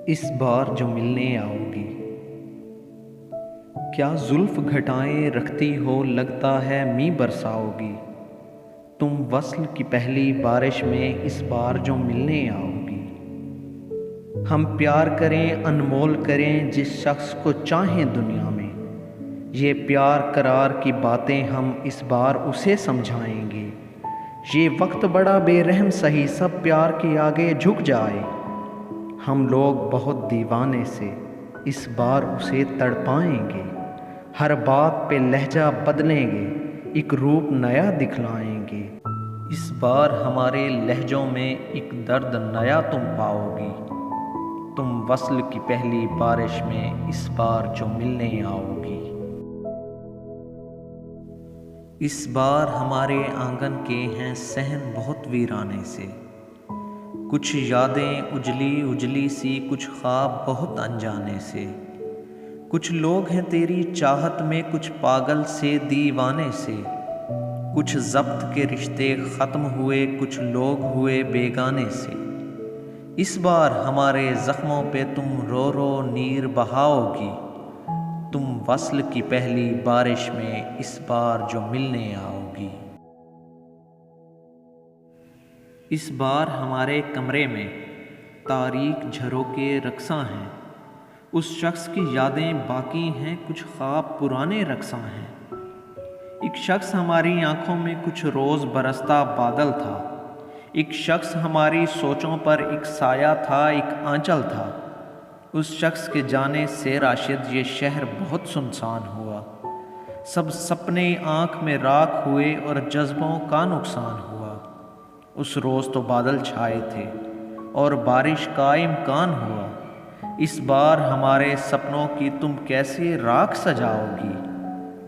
اس بار جو ملنے آؤ گی، کیا زلف گھٹائیں رکھتی ہو، لگتا ہے می برساؤ گی۔ تم وصل کی پہلی بارش میں اس بار جو ملنے آؤ گی۔ ہم پیار کریں، انمول کریں، جس شخص کو چاہیں دنیا میں، یہ پیار قرار کی باتیں ہم اس بار اسے سمجھائیں گے۔ یہ وقت بڑا بے رحم سہی، سب پیار کے آگے جھک جائے۔ ہم لوگ بہت دیوانے سے اس بار اسے تڑپائیں گے۔ ہر بات پہ لہجہ بدلیں گے، ایک روپ نیا دکھلائیں گے۔ اس بار ہمارے لہجوں میں ایک درد نیا تم پاؤ گی۔ تم وصل کی پہلی بارش میں اس بار جو ملنے آؤ گی۔ اس بار ہمارے آنگن کے ہیں صحن بہت ویرانے سے، کچھ یادیں اجلی اجلی سی، کچھ خواب بہت انجانے سے۔ کچھ لوگ ہیں تیری چاہت میں، کچھ پاگل سے دیوانے سے۔ کچھ ضبط کے رشتے ختم ہوئے، کچھ لوگ ہوئے بیگانے سے۔ اس بار ہمارے زخموں پہ تم رو رو نیر بہاؤ گی۔ تم وصل کی پہلی بارش میں اس بار جو ملنے آؤ گی۔ اس بار ہمارے کمرے میں تاریک جھروکے رقصاں ہیں، اس شخص کی یادیں باقی ہیں، کچھ خواب پرانے رقصاں ہیں۔ ایک شخص ہماری آنکھوں میں کچھ روز برستا بادل تھا، ایک شخص ہماری سوچوں پر ایک سایہ تھا، ایک آنچل تھا۔ اس شخص کے جانے سے راشد یہ شہر بہت سنسان ہوا، سب سپنے آنکھ میں راکھ ہوئے اور جذبوں کا نقصان ہوا۔ اس روز تو بادل چھائے تھے اور بارش کا امکان ہوا۔ اس بار ہمارے سپنوں کی تم کیسے راکھ سجاؤ گی۔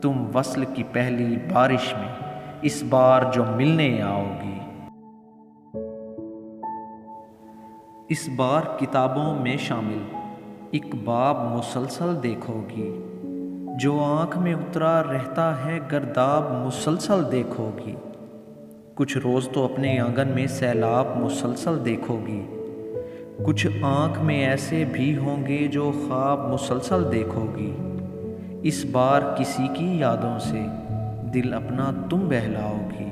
تم وصل کی پہلی بارش میں اس بار جو ملنے آؤ گی۔ اس بار کتابوں میں شامل ایک باب مسلسل دیکھو گی، جو آنکھ میں اترا رہتا ہے گرداب مسلسل دیکھو گی۔ کچھ روز تو اپنے آنگن میں سیلاب مسلسل دیکھو گی، کچھ آنکھ میں ایسے بھی ہوں گے جو خواب مسلسل دیکھو گی۔ اس بار کسی کی یادوں سے دل اپنا تم بہلاؤ گی۔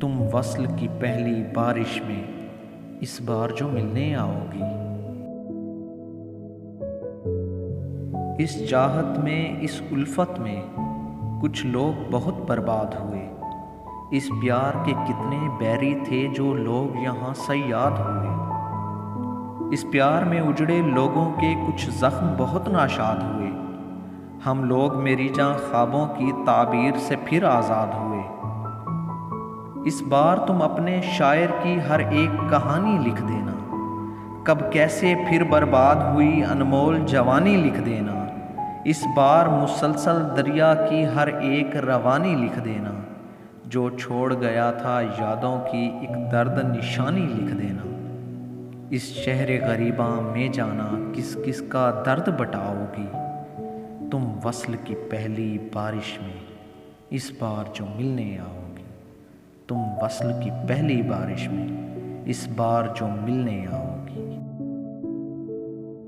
تم وصل کی پہلی بارش میں اس بار جو ملنے آؤ گی۔ اس چاہت میں، اس الفت میں کچھ لوگ بہت برباد ہوئے۔ اس پیار کے کتنے بیری تھے جو لوگ یہاں صیاد ہوئے۔ اس پیار میں اجڑے لوگوں کے کچھ زخم بہت ناشاد ہوئے۔ ہم لوگ میری جاں خوابوں کی تعبیر سے پھر آزاد ہوئے۔ اس بار تم اپنے شاعر کی ہر ایک کہانی لکھ دینا، کب کیسے پھر برباد ہوئی انمول جوانی لکھ دینا۔ اس بار مسلسل دریا کی ہر ایک روانی لکھ دینا، جو چھوڑ گیا تھا یادوں کی ایک درد نشانی لکھ دینا۔ اس شہر غریباں میں جانا کس کس کا درد بٹاؤ گی۔ تم وصل کی پہلی بارش میں اس بار جو ملنے آؤ گی۔ تم وصل کی پہلی بارش میں اس بار جو ملنے آؤ گی۔